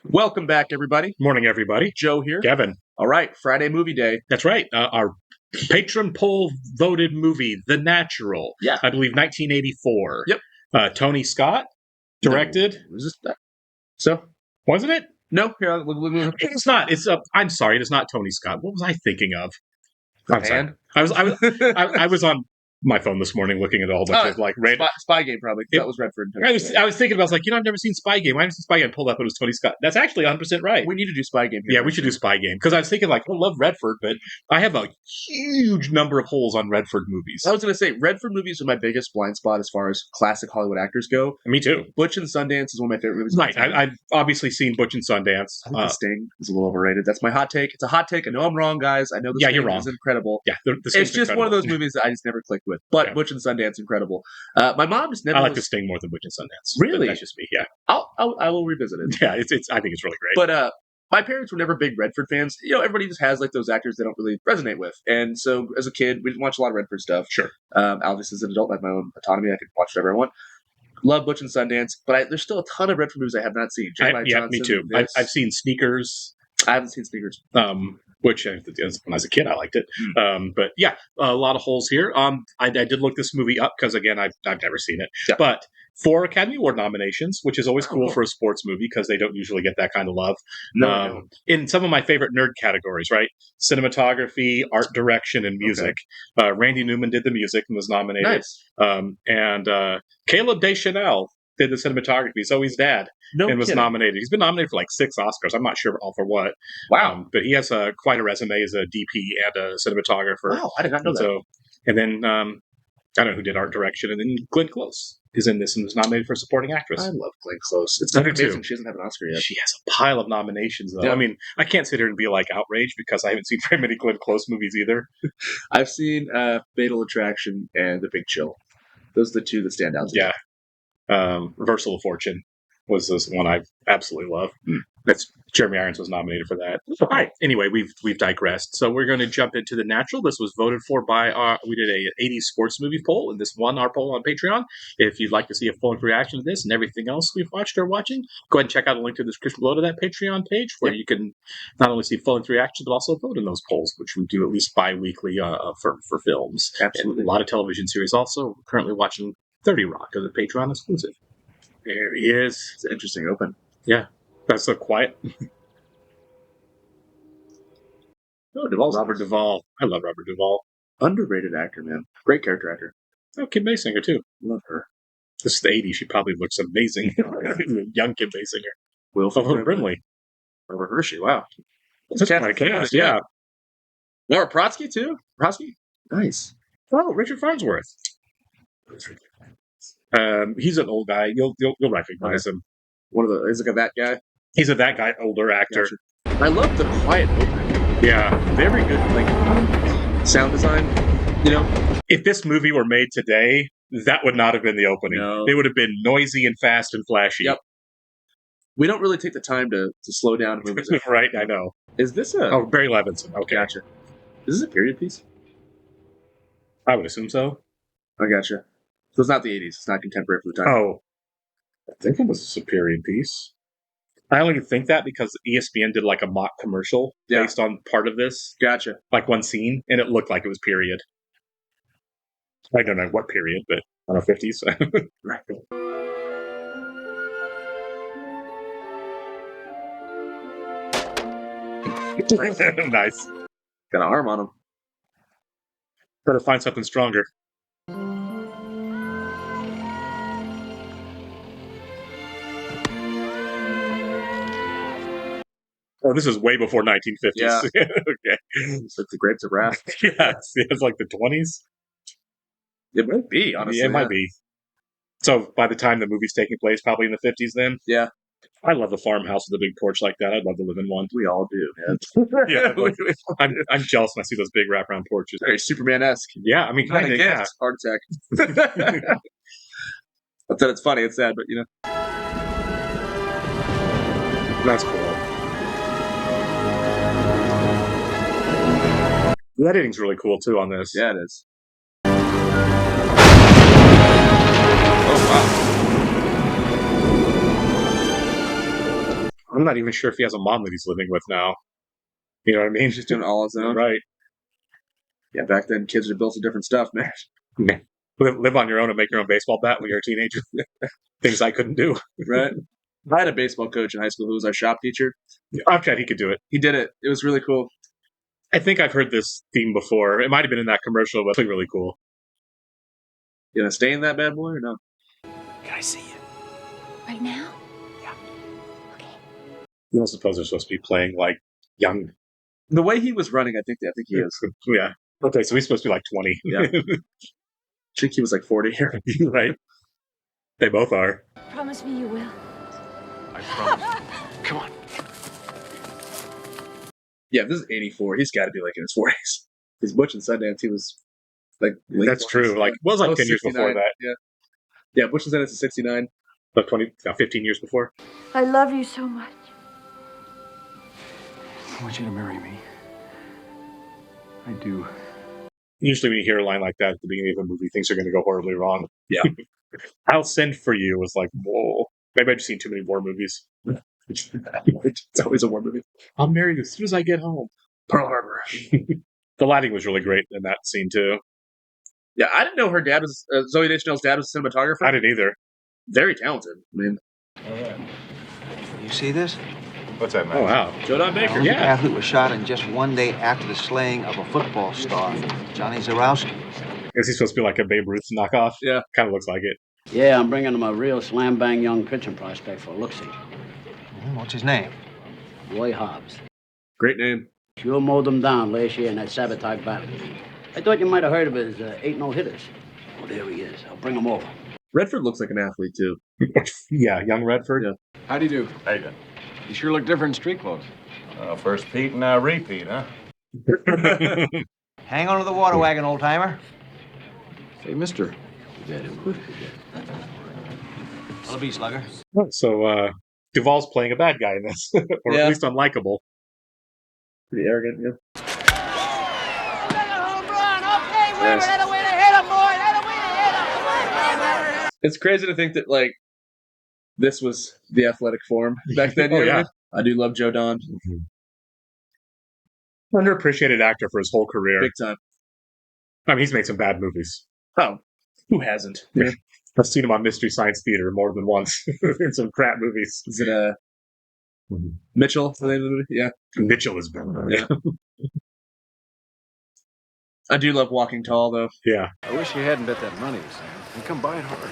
Welcome back, everybody. Morning, everybody. Joe here. Kevin. All right, Friday movie day. That's right. Our patron poll voted movie, The Natural. Yeah. I believe 1984. Yep. Tony Scott directed. No, was this that? So? Wasn't it? No. Here, It's not. I'm sorry. It is not Tony Scott. What was I thinking of? I'm sorry. I was on my phone this morning looking at a whole bunch of like random Spy Game, probably. That was Redford. I was thinking about, I was like, I've never seen Spy Game. I haven't seen Spy Game. Pulled up, it was Tony Scott. That's actually 100% right. We need to do Spy Game here. Yeah, we should do Spy Game. Because I was thinking, like, I love Redford, but I have a huge number of holes on Redford movies. I was going to say, Redford movies are my biggest blind spot as far as classic Hollywood actors go. Me too. Butch and Sundance is one of my favorite movies. Right. I've obviously seen Butch and Sundance. I think The Sting is a little overrated. That's my hot take. It's a hot take. I know I'm wrong, guys. I know The Sting you're wrong. is incredible. Yeah, it's just one of those movies that I just never clicked with. But Butch and Sundance, incredible. My mom just never. I like The Sting more than Butch and Sundance. Really? That's just me. Yeah. I will revisit it. Yeah, it's. I think it's really great. But my parents were never big Redford fans. Everybody just has like those actors they don't really resonate with. And so as a kid, we didn't watch a lot of Redford stuff. Sure. Obviously, as an adult, I have my own autonomy. I can watch whatever I want. Love Butch and Sundance, but there's still a ton of Redford movies I have not seen. Yeah, me too. I've seen Sneakers. I haven't seen Sneakers. Which when I was a kid, I liked it. But yeah, a lot of holes here. I did look this movie up because, again, I've never seen it. Yeah. But 4 Academy Award nominations, which is always cool for a sports movie because they don't usually get that kind of love. No. In some of my favorite nerd categories, right? Cinematography, art direction, and music. Okay. Randy Newman did the music and was nominated. Nice. And Caleb Deschanel did the cinematography. So he's dad. And was nominated. He's been nominated for like 6 Oscars. I'm not sure all for what. Wow. But he has quite a resume as a DP and a cinematographer. Wow, I did not know that. So, and then I don't know who did art direction. And then Glenn Close is in this and was nominated for supporting actress. I love Glenn Close. It's not amazing. She doesn't have an Oscar yet. She has a pile of nominations, though. Yeah. I mean, I can't sit here and be like outraged because I haven't seen very many Glenn Close movies either. I've seen Fatal Attraction and The Big Chill. Those are the two that stand out to me. Yeah. Reversal of Fortune was this one I absolutely love. That's Jeremy Irons was nominated for that. All right. Anyway, we've digressed. So we're going to jump into The Natural. This was voted for by we did a 80s sports movie poll, and this won our poll on Patreon. If you'd like to see a full reaction to this and everything else we've watched or watching, go ahead and check out the link to the description below to that Patreon page where you can not only see full reactions but also vote in those polls, which we do at least bi-weekly for films. Absolutely. And a lot of television series. Also, we're currently watching 30 Rock as a Patreon exclusive. There he is. It's an interesting open. Yeah. That's so quiet. Robert Duvall. I love Robert Duvall. Underrated actor, man. Great character actor. Oh, Kim Basinger, too. Love her. This is the 80s. She probably looks amazing. Young Kim Basinger. Wilford Brimley. Robert Hershey. Wow. That's quite a cast, yeah. Laura Brodsky, too? Brodsky? Nice. Oh, Richard Farnsworth. He's an old guy. You'll recognize him. He's like a that guy. He's a that guy, older actor. Gotcha. I love the quiet opening. Yeah, very good, sound design. If this movie were made today, that would not have been the opening. No. It would have been noisy and fast and flashy. Yep. We don't really take the time to slow down movies. Right, I know. Is this a? Oh, Barry Levinson. Okay, gotcha. Is this a period piece? I would assume so. I gotcha. So it's not the 80s. It's not contemporary for the time. Oh, I think it was a period piece. I only think that because ESPN did like a mock commercial based on part of this. Gotcha. Like one scene, and it looked like it was period. I don't know what period, but I don't know, 50s. Right. Nice. Got an arm on him. Better find something stronger. Oh, this is way before 1950s. Yeah. Okay. It's like the Grapes of Wrath. Yeah, it's like the 20s. It might be, honestly. Yeah, it might be. So by the time the movie's taking place, probably in the 50s then? Yeah. I love the farmhouse with a big porch like that. I'd love to live in one. We all do, man. Yeah, I'm jealous when I see those big wraparound porches. Very Superman-esque. Yeah, I mean, kind of, yeah. Heart attack. I said it's funny, it's sad, but That's cool. The editing's really cool, too, on this. Yeah, it is. Oh, wow. I'm not even sure if he has a mom that he's living with now. You know what I mean? He's just doing it all on his own. Right. Yeah, back then kids were built to different stuff, man. Live on your own and make your own baseball bat when you're a teenager. Things I couldn't do. Right? I had a baseball coach in high school who was our shop teacher. I've tried. He could do it. He did it. It was really cool. I think I've heard this theme before. It might have been in that commercial, but it's really cool. You gonna stay in that bad boy or no? Can I see you? Right now? Yeah. Okay. I don't suppose they're supposed to be playing like young. The way he was running, I think he is. Yeah. Okay, so he's supposed to be like 20. Yeah. I think he was like 40 here. Right. They both are. Promise me you will. I promise. Come on. Yeah, if this is 84. He's got to be like in his 40s. Because Butch and Sundance, he was like late That's 40s. true. Like, well, it was like Oh, 10 years before 69. that. Yeah. Yeah, Butch and Sundance is 69. Like 15 years before. I love you so much. I want you to marry me. I do. Usually when you hear a line like that at the beginning of a movie, things are going to go horribly wrong. Yeah. I'll Send for You was like, whoa. Maybe I've just seen too many war movies. It's always a war movie. I'll marry you as soon as I get home. Pearl Harbor. The lighting was really great in that scene, too. Yeah, I didn't know her dad was Zoe Deschanel's dad was a cinematographer. I didn't either. Very talented. I mean, You see this? What's that, man? Oh, wow. Joe Don Baker. The Yeah. athlete was shot in just one day after the slaying of a football star, Johnny Zarowski. Is he supposed to be like a Babe Ruth knockoff? Yeah. Kind of looks like it. Yeah, I'm bringing him a real slam-bang young pitching prospect for a look-see. What's his name? Roy Hobbs. Great name. Sure mowed them down last year in that sabotage battle. I thought you might have heard of his 8 no-hitters. Oh, there he is. I'll bring him over. Redford looks like an athlete, too. Yeah, young Redford. Yeah. How do you do? How you doing? You sure look different in street clothes. First Pete and now repeat, huh? Hang on to the water wagon, old timer. Hey, mister. Well, be slugger. So, Duvall's playing a bad guy in this, or Yeah. at least unlikable. Pretty arrogant, yeah. It's crazy to think that, like, this was the athletic form back then. Oh, you know what I yeah. mean? I do love Joe Don. Underappreciated actor for his whole career. Big time. I mean, he's made some bad movies. Oh, who hasn't? Yeah. I've seen him on Mystery Science Theater more than once in some crap movies. Is it Mitchell? Is the name of the movie? Yeah. Mitchell is bad. Yeah. I do love Walking Tall, though. Yeah. I wish you hadn't bet that money, Sam. You come by it hard.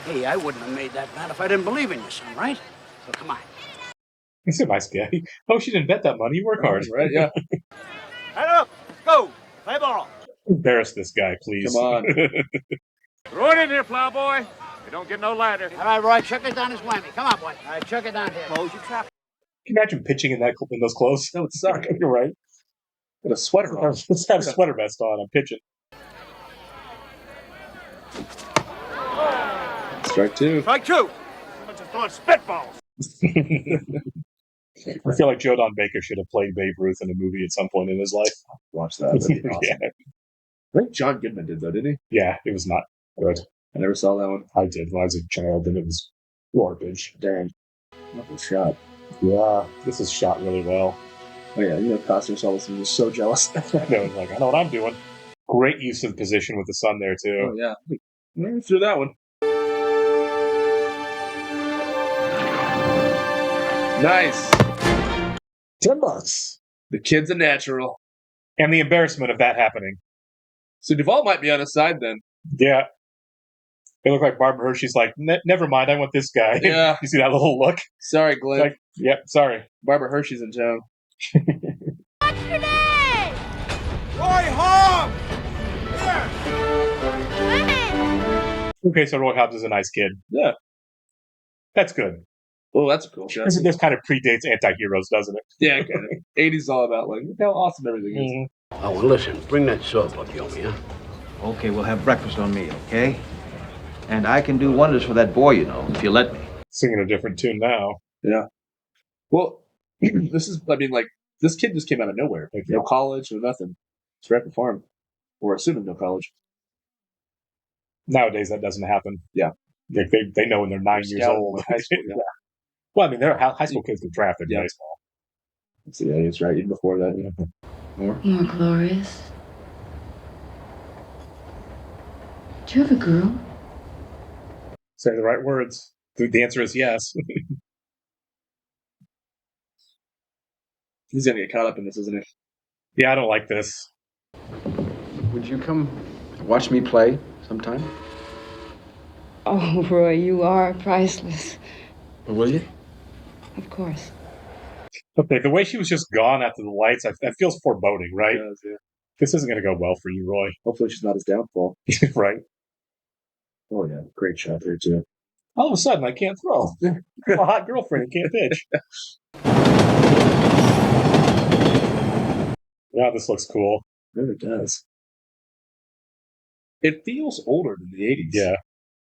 Hey, I wouldn't have made that bet if I didn't believe in you, son, right? So come on. He's a nice guy. Oh, she didn't bet that money. You work hard. Right? Yeah. Head up. Let's go. Play ball. Embarrass this guy, please. Come on. Throw it in here, plowboy. You don't get no ladder. All right, Roy, chuck it down his whammy. Come on, boy. All right, chuck it down here. Close your trap. Can you imagine pitching in those clothes? That would suck. You're right. Got a sweater on. Let's have a sweater vest on. I'm pitching. Strike two. Strike two. I'm just throwing spitballs. I feel like Joe Don Baker should have played Babe Ruth in a movie at some point in his life. Watch that. That'd be awesome. Yeah. I think John Goodman did, though, didn't he? Yeah, it was not good. I never saw that one. I did when I was a child, and it was garbage. Dang. Nothing shot. Yeah, this is shot really well. Oh, yeah. You know, Costner saw this and he was so jealous. I was like, I know what I'm doing. Great use of position with the sun there, too. Oh, yeah. Through that one. Nice. $10. The kid's a natural. And the embarrassment of that happening. So Duvall might be on his side then. Yeah. It looked like Barbara Hershey's like, never mind, I want this guy. Yeah. You see that little look? Sorry, Glenn. Like, yep, sorry. Barbara Hershey's in town. What's your name? Roy Hobbs! Okay, so Roy Hobbs is a nice kid. Yeah. That's good. Oh, that's a cool shot. This kind of predates anti-heroes, doesn't it? Yeah, okay. 80s all about, like, look how awesome everything is. Mm-hmm. Oh, well, listen. Bring that sawbuck, Yomi, huh? Okay, we'll have breakfast on me, okay? And I can do wonders for that boy, you know, if you let me. Singing a different tune now. Yeah. Well, this is, I mean, like, this kid just came out of nowhere. Like, no college, no nothing. It's right at the farm. We're assuming no college. Nowadays, that doesn't happen. Yeah. They know when they're 9 years Scout, old. high school, yeah. Well, I mean, high school kids get drafted in Yeah. baseball. It's the 80s, right? Even before that. Yeah. More? More glorious. Do you have a girl? Say the right words. The answer is yes. He's gonna get caught up in this, isn't he? Yeah, I don't like this. Would you come watch me play sometime? Oh, Roy, you are priceless. Will you? Of course. Okay, the way she was just gone after the lights, that feels foreboding, right? It does, yeah. This isn't going to go well for you, Roy. Hopefully she's not his downfall. Right? Oh yeah, great shot there too. All of a sudden, I can't throw. I'm a hot girlfriend, can't pitch. Wow, this looks cool. It really does. It feels older than the 80s. Yeah.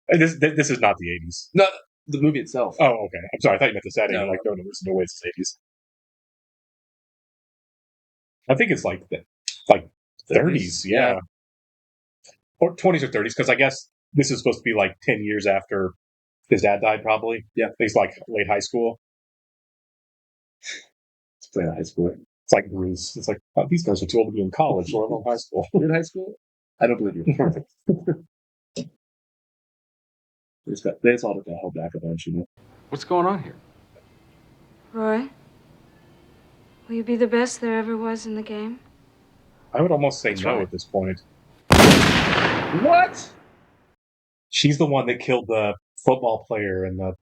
And this is not the 80s. No, the movie itself. Oh, okay. I'm sorry. I thought you meant the setting. No. Like, no, there's no way it's the 80s. I think it's like 30s, yeah. Or 20s or 30s, because I guess this is supposed to be like 10 years after his dad died, probably. Yeah. He's like late high school. It's playing high school. It's like Bruce. It's like, oh, these guys are too old to be in college or in high school. You're in high school? I don't believe you. They just all have to hold back a bunch, you know. What's going on here? Roy, will you be the best there ever was in the game? I would almost say That's no right. at this point. What? She's the one that killed the football player and the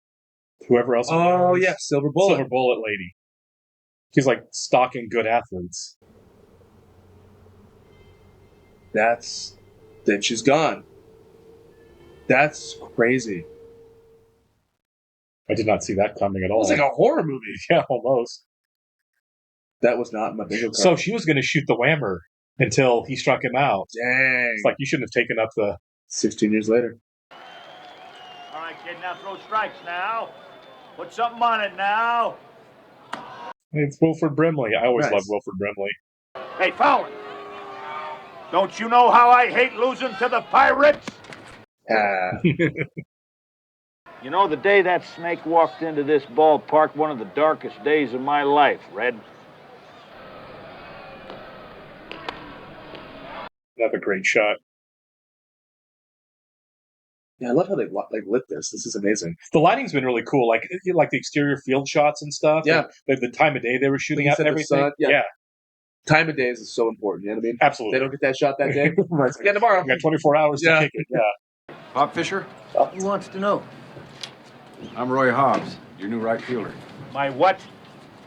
whoever else. it Oh was. yeah, Silver Bullet. Silver Bullet lady. She's like stalking good athletes. Then she's gone. That's crazy. I did not see that coming at It all. was like a horror movie. Yeah, almost. That was not in my bingo card. So she was going to shoot the whammer until he struck him out. dang. It's like you shouldn't have taken up the. 16 years later. All right, kid, now throw strikes now. Put something on it now. It's Wilford Brimley. I always Nice. loved Wilford Brimley. Hey, Fowler. Don't you know how I hate losing to the Pirates? You know, the day that snake walked into this ballpark, one of the darkest days of my life, Red. Another great shot. Yeah, I love how they lit this. This is amazing. The lighting's been really cool. Like the exterior field shots and stuff. Yeah. The time of day they were shooting Like you at said, and the everything. sun, yeah. Time of days is so important. You know what I mean? Absolutely. They don't get that shot that day. Again tomorrow. You got 24 hours Yeah. to kick it. Yeah. Bob Fisher? Who wants to know? I'm Roy Hobbs, your new right fielder. My what?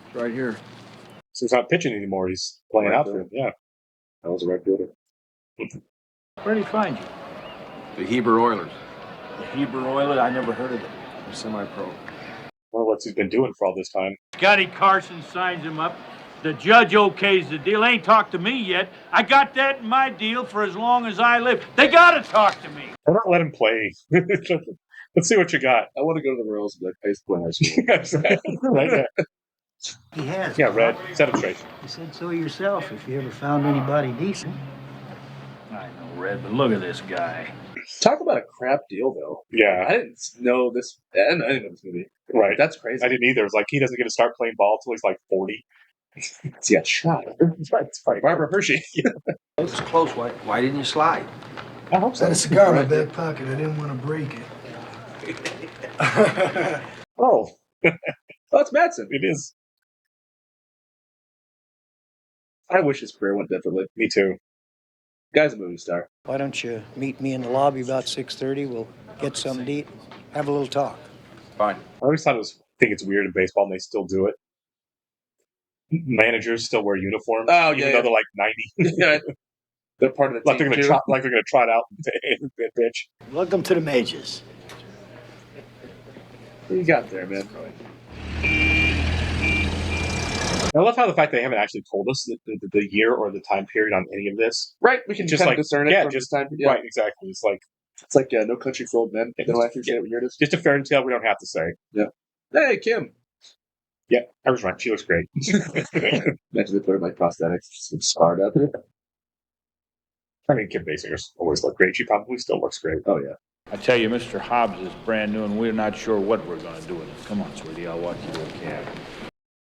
It's right here. So he's not pitching anymore. He's playing Right outfield. Yeah. That was a right fielder. Where did he find you? The Heber Oilers. The Hebrew Oilers? I never heard of them. They're semi-pro. Well, what's he been doing for all this time? Scotty Carson signs him up. The judge okays the deal. Ain't talked to me yet. I got that in my deal for as long as I live. They gotta talk to me. Why not let him play? Let's see what you got. I want to go to the Royals and be like, I used to play high school. Right there. He has. Yeah, Red. Set him straight. You said so yourself if you ever found anybody decent. I know, Red, but look at this guy. Talk about a crap deal, though. Yeah. I didn't know this. I didn't know this movie. Right. That's crazy. I didn't either. It's like he doesn't get to start playing ball until he's like 40. He got shot. It's funny. Barbara Hershey. It was close. Why didn't you slide? I hope so. I had a cigar in my back pocket. I didn't want to break it. Oh, Oh, it's Madsen. it is. I wish his career went differently. Me too. Guy's a movie star. Why don't you meet me in the lobby about 6:30? We'll get something to eat, have a little talk. Fine. I always think it's weird in baseball, and they still do it. Managers still wear uniforms, Oh, even yeah, though yeah. they're like 90. Yeah. They're part of the like team, they're gonna trot out and pitch. Welcome to the majors. What you got there, man? I love how the fact they haven't actually told us the year or the time period on any of this. Right, we can Just kind like of discern it yeah, from just this time. Yeah. right, exactly. It's like It's like No Country for Old Men. They don't actually say what year it is. just a fairy tale. We don't have to say. Hey, Kim. Yeah, I was right. She looks great. Imagine they put her in like prosthetics, just scarred up. I mean, Kim Basinger's always looked great. She probably still looks great. Oh yeah. I tell you, Mr. Hobbs is brand new, and we're not sure what we're going to do with him. Come on, sweetie, I'll walk you to a cab.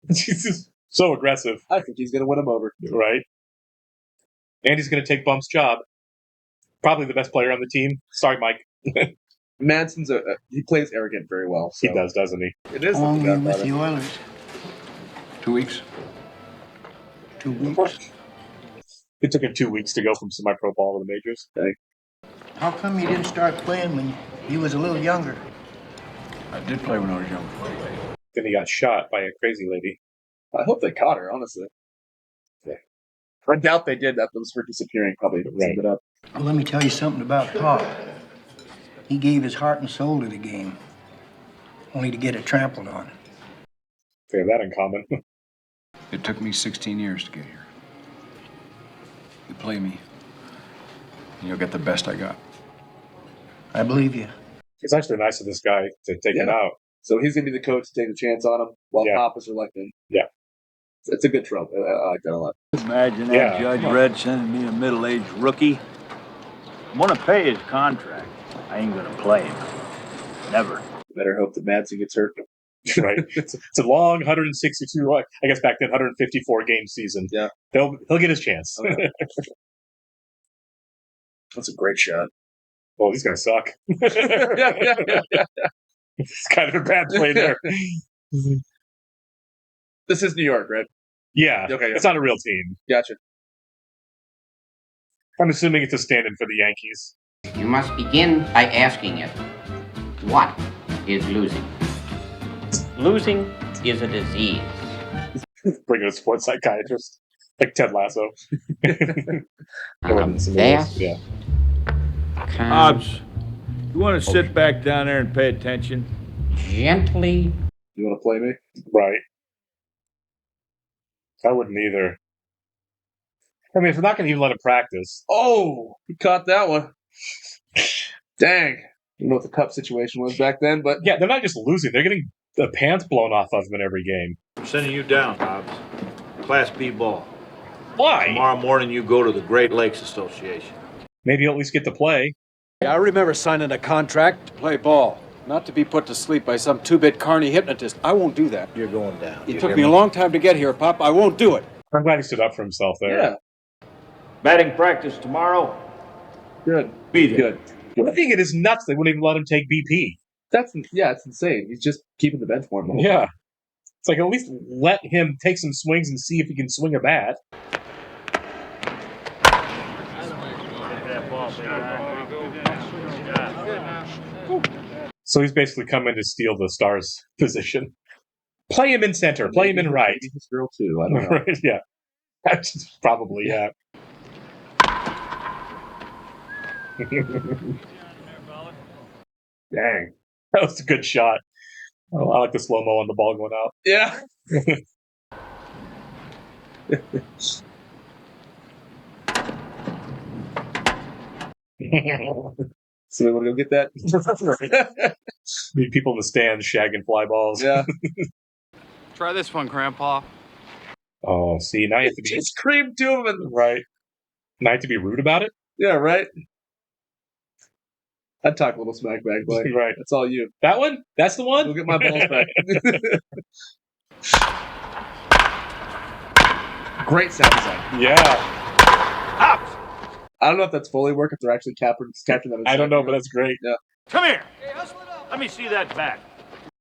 He's just so aggressive, I think he's going to win him over. right? And he's going to take Bump's job. Probably the best player on the team. Sorry, Mike. Manson's he plays arrogant very well. So. He does, doesn't he? It is. How long looking are you bad with about the it. Oilers? 2 weeks. It took him 2 weeks to go from semi-pro ball to the majors. How come you didn't start playing when you was a little younger? I did play when I was young. Then he got shot by a crazy lady. I hope they caught her, honestly. Yeah. I doubt they did. That was for disappearing. Probably summed it up. Well, let me tell you something about Pop. He gave his heart and soul to the game, only to get it trampled on. They have that in common. It took me 16 years to get here. You play me, and you'll get the best I got. I believe you. It's actually nice of this guy to take him out. So he's going to be the coach to take a chance on him while Yeah. Pop is elected. Yeah. It's a good trope. I like that a lot. Imagine that Yeah. Judge Red sending me a middle-aged rookie. I'm going to pay his contract. I ain't going to play him. Never. Better hope that Madsen gets hurt. Right? It's a long 162, I guess back then, 154 game season. Yeah. He'll get his chance. Okay. That's a great shot. Well, these guys suck. It's kind of a bad play there. This is New York, right? Yeah. Okay, yeah. It's not a real team. Gotcha. I'm assuming it's a stand-in for the Yankees. You must begin by asking it, what is losing? Losing is a disease. Bring in a sports psychiatrist. Like Ted Lasso. Fast. Yeah. Hobbs, you want to sit back down there and pay attention? Gently. You want to play me? Right. I wouldn't either. I mean, if we're not going to even let him practice. Oh, he caught that one. Dang. I don't know what the cup situation was back then, but Yeah, they're not just losing. They're getting the pants blown off of them in every game. I'm sending you down, Hobbs. Class B ball. Why? Tomorrow morning you go to the Great Lakes Association. Maybe you'll at least get to play. I remember signing a contract to play ball, not to be put to sleep by some two-bit carny hypnotist. I won't do that. You're going down. It took me a long time to get here, Pop. I won't do it. I'm glad he stood up for himself there. yeah. Batting practice tomorrow. Good. Be there. Good. I think it is nuts they wouldn't even let him take BP. It's insane. He's just keeping the bench warm. Yeah. It's like, at least let him take some swings and see if he can swing a bat. So he's basically come in to steal the Stars' position. Play him in center. Play him in right. Maybe his girl too. I don't know. Right, yeah. That's probably, yeah. Dang. That was a good shot. Oh, I like the slow-mo on the ball going out. Yeah. So we want to go get that? Need people in the stands shagging fly balls. Yeah. Try this one, Grandpa. Oh, see, now you have to be Just creamed two of them. right. Now you have to be rude about it. Yeah, right. I'd talk a little smack back, but Right. that's all you. That one? That's the one? Go get my balls back. Great sound design. Yeah. I don't know if that's Foley work, if they're actually capturing that. I don't know, but that's great. Yeah. Come here. Let me see that bat.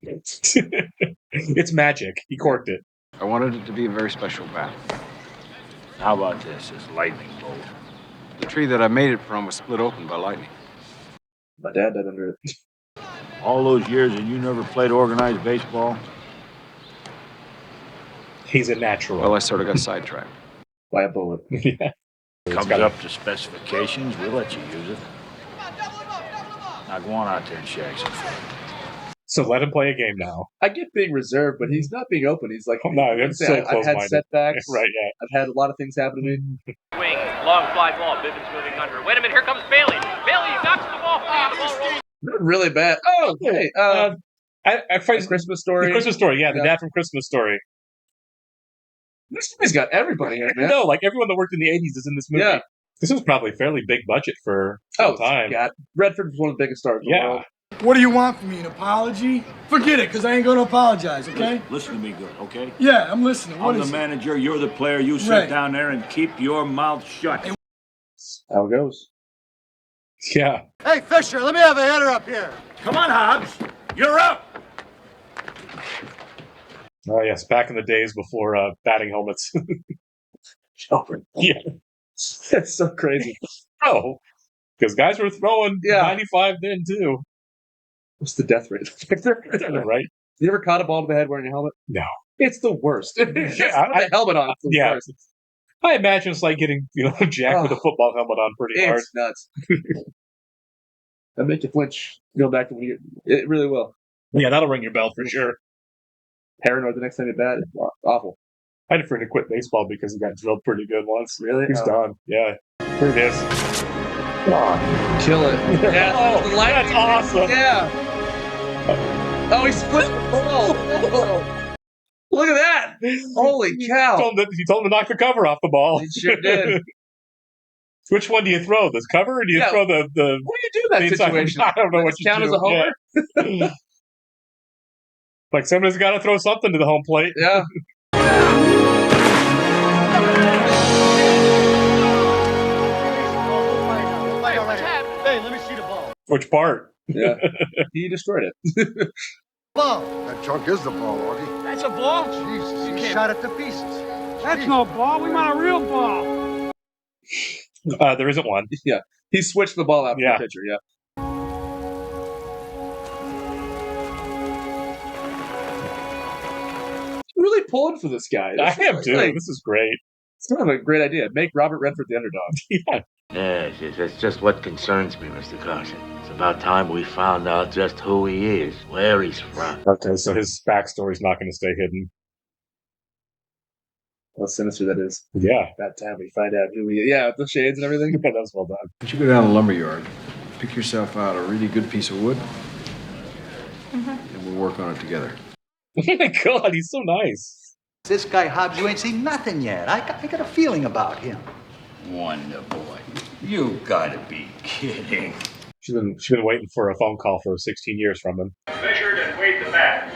It's magic. He corked it. I wanted it to be a very special bat. How about this lightning bolt? The tree that I made it from was split open by lightning. My dad died under it. All those years and you never played organized baseball? He's a natural. Well, I sort of got sidetracked. By a bullet. Yeah. Comes up to specifications, we'll let you use it. Now go on out there and shag some fun. So let him play a game now. I get being reserved, but he's not being open. He's like, No, it's so I've had close-minded. setbacks. Right, yeah. I've had a lot of things happen to me. Swing, long fly ball. Bivens moving under. Wait a minute, here comes Bailey. Bailey knocks the ball. The ball rolls. Not really bad. Oh, hey. I find Christmas Story. The Christmas Story, yeah, the Yeah. dad from Christmas Story. This movie's got everybody in it, man. No, like everyone that worked in the 80s is in this movie. Yeah. This was probably fairly big budget for Oh, time. God. Redford was one of the biggest stars in the world. What do you want from me? An apology? Forget it, because I ain't going to apologize, okay? Listen to me good, okay? Yeah, I'm listening. What I'm is the it? manager, you're the player. You sit Right. down there and keep your mouth shut. How it goes. Yeah. Hey, Fisher, let me have a header up here. Come on, Hobbs. You're up. Oh, yes. Back in the days before batting helmets. Yeah. That's so crazy. Oh, because guys were throwing 95 then, too. What's the death rate? Right? You ever caught a ball to the head wearing a helmet? No. It's the worst. Yeah, Put a helmet on. It's the worst. I imagine it's like getting, jacked with a football helmet on pretty hard. It's nuts. That'll make you flinch. Go back to when you. It really will. Yeah, that'll ring your bell for sure. Paranoid the next time you bat. Awful. I had a friend who quit baseball because he got drilled pretty good once. Really? He's done. Yeah. Here it is. Kill it. Yeah, Oh, that's awesome. Yeah. Oh, he split the ball. Look at that. Holy cow. He told him to knock the cover off the ball. He sure did. Which one do you throw? This cover or do you throw the... What do you do in that the inside? situation? I don't know what you Count do. as a homer? Yeah. Like somebody's got to throw something to the home plate. Yeah. Hey, let me see the ball. Which part? Yeah. He destroyed it. Ball. That chunk is the ball, Augie. That's a ball? Jesus, he shot it to pieces. That's no ball. We want a real ball. There isn't one. Yeah. He switched the ball out for Yeah. the pitcher, yeah. Really pulling for this guy. I am too. Like, This is great. it's kind of a great idea. Make Robert Redford the underdog. Yeah. Yes, that's just what concerns me, Mr. Carson. It's about time we found out just who he is, where he's from. Okay, so his backstory's not going to stay hidden. How sinister that is. Yeah. That time we find out who he is. Yeah, with the shades and everything. Yeah, that was well done. Why don't you go down to the lumber yard, pick yourself out a really good piece of wood, and we'll work on it together. Oh my God, he's so nice. This guy Hobbs, you ain't seen nothing yet. I got a feeling about him. Wonder boy. You gotta be kidding. She's been waiting for a phone call for 16 years from him. Measured and weighed the bat,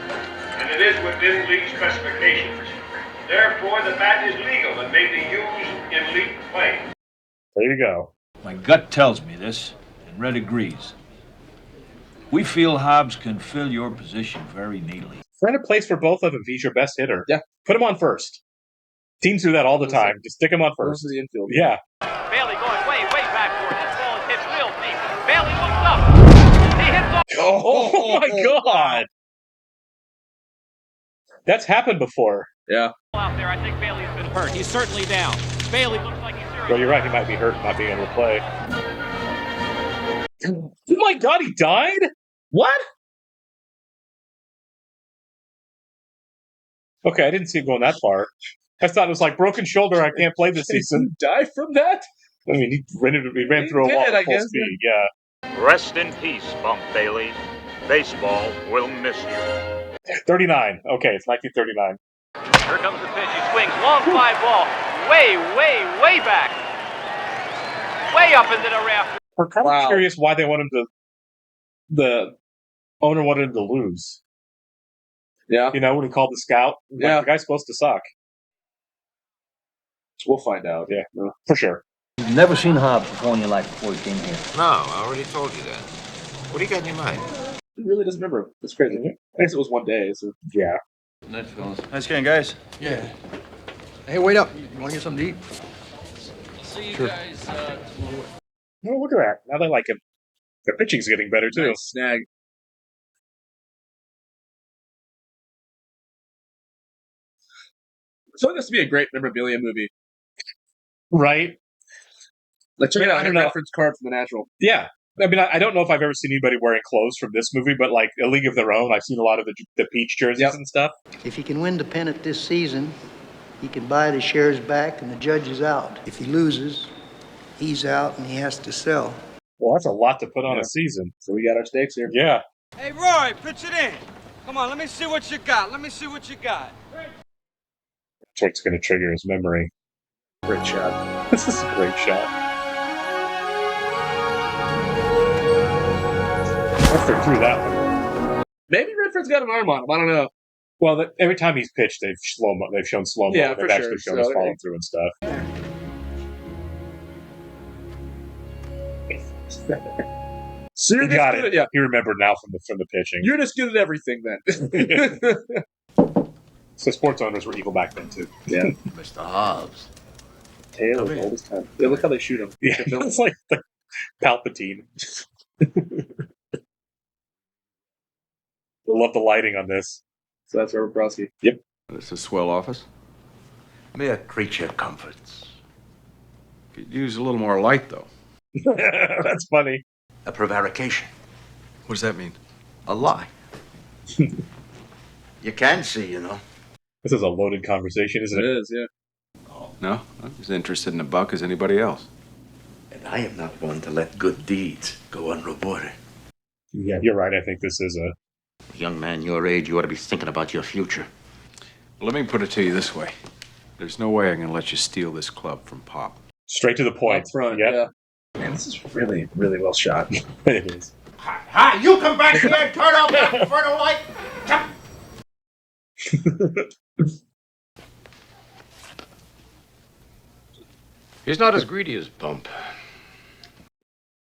and it is within league specifications. Therefore, the bat is legal and may be used in league play. There you go. My gut tells me this, and Red agrees. We feel Hobbs can fill your position very neatly. Find a place for both of them if he's your best hitter. Yeah. Put him on first. Teams do that all the time. Just stick him on First first. of the infield. Yeah. Bailey going way back for it. That ball is hit real deep. Bailey looks up. He hits off. Oh my God. That's happened before. Yeah. Out there, I think Bailey's been hurt. He's certainly down. Bailey looks like he's serious. Well, you're right. He might be hurt, not being able to play. Oh my God, he died? What? Okay, I didn't see it going that far. I thought it was like broken shoulder. I can't play this season. Die from that? I mean, he ran through a wall did, I at full guess. speed. Yeah. Rest in peace, Bump Bailey. Baseball will miss you. 39. Okay, it's 1939. Here comes the pitch. He swings. Long fly ball. Way back. Way up into the rafters. We're kind of curious why they wanted the owner wanted him to lose. Yeah. You know, when he called the scout. Like, Yeah. the guy's supposed to suck. We'll find out. Yeah, for sure. You've never seen Hobbs before in your life before he came here. No, I already told you that. What do you got in your mind? He really doesn't remember. It's crazy. I guess it was one day, so yeah. Nice, fellas. Nice game, guys. Yeah. Hey, wait up. You want to get something to eat? See you Sure. guys tomorrow. Oh, look at that. Now they like him. Their pitching's getting better, too. nice snag. So this to be a great memorabilia movie. Right? Like, check it out. I don't know. Redford's card from The Natural. Yeah. I mean, I don't know if I've ever seen anybody wearing clothes from this movie, but like A League of Their Own, I've seen a lot of the peach jerseys and stuff. If he can win the pennant this season, he can buy the shares back and the judge is out. If he loses, he's out and he has to sell. Well, that's a lot to put on a season. So we got our stakes here. Yeah. Hey, Roy, pitch it in. Come on, let me see what you got. It's going to trigger his memory. Great shot. This is a great shot. Redford threw that one. Maybe Redford's got an arm on him. I don't know. Well, every time he's pitched, they've shown slow mo. Yeah, They've for actually sure. shown us So, following through and stuff. So you're He just got good it. at, yeah. He remembered now from the pitching. You're just good at everything then. So sports owners were evil back then too. Yeah. Mr. Hobbs. Tail is old as time. Yeah, look how they shoot him. Yeah, it's like Palpatine. I love the lighting on this. So that's Robert Brosky. Yep. This is a swell office. Mere creature comforts. Could use a little more light, though. That's funny. A prevarication. What does that mean? A lie. You can see, you know. This is a loaded conversation, isn't It it? is, yeah. No, I'm as interested in a buck as anybody else. And I am not one to let good deeds go unrewarded. Yeah, you're right. I think this is a Young man your age, you ought to be thinking about your future. Well, let me put it to you this way. There's no way I'm going to let you steal this club from Pop. straight to the point. Up front, Yep. yeah. Man, this is really, really well shot. It is. Hi, you come back here and turn off that inferno light. He's not as greedy as Bump.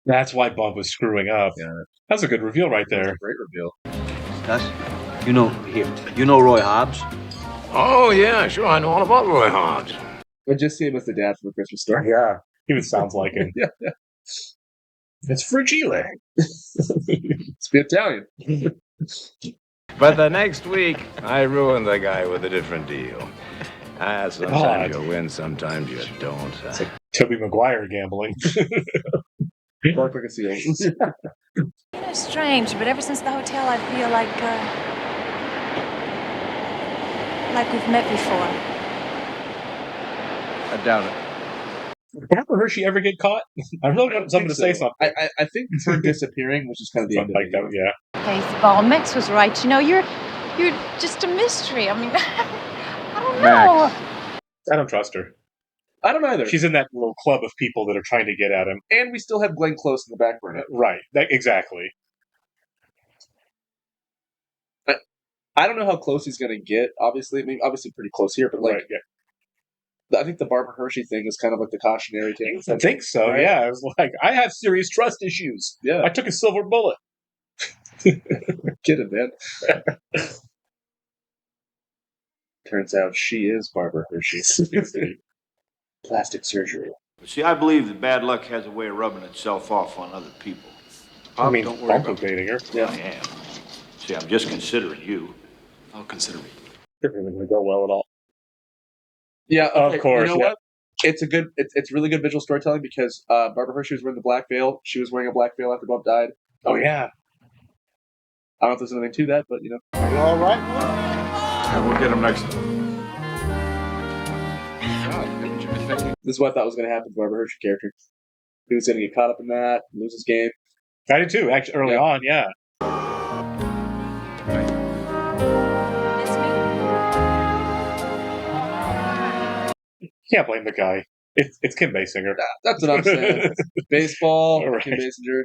That's why Bump was screwing up. Yeah. That's a good reveal right there. Great reveal. Gus, you know Roy Hobbs? Oh, yeah, sure. I know all about Roy Hobbs. I just see him as the dad from the Christmas Story. Yeah. He would sounds like him. Yeah. It's fragile. It's Italian. But the next week, I ruined the guy with a different deal. Sometimes you win, sometimes you don't. It's like Tobey Maguire gambling. Mark Ricasio. It's strange, but ever since the hotel, I feel like we've met before. I doubt it. Did Barbara Hershey ever get caught? I really want someone to say something. I think her disappearing was just kind of the end Something of like it. that, yeah. Baseball. Max was right. You know, you're just a mystery. I mean, I don't know. Max. I don't trust her. I don't either. She's in that little club of people that are trying to get at him. And we still have Glenn Close in the back burner. Right. Exactly. I don't know how close he's going to get, obviously. I mean, obviously pretty close here, but like, Right, yeah. I think the Barbara Hershey thing is kind of like the cautionary tale. I think so, Right? yeah. I was like, I have serious trust issues. Yeah. I took a silver bullet. Kidding, man. Turns out she is Barbara Hershey. Plastic surgery. See, I believe that bad luck has a way of rubbing itself off on other people. I mean, don't worry Bump about was dating her. Yeah. I am. See, I'm just considering you. I'll consider me. It really didn't go well at all. Yeah, Of course, You know yeah. what? It's really good visual storytelling because Barbara Hershey was wearing the black veil. She was wearing a black veil after Bump died. Oh, yeah. I don't know if there's anything to that, but you know. You all right? Yeah, we'll get him next time. This is what I thought was going to happen to the Barbara Hershey character. He was going to get caught up in that, lose his game. I did too, actually, early on, yeah. Can't blame the guy. It's Kim Basinger. That's what I'm saying. Baseball, Right. Kim Basinger.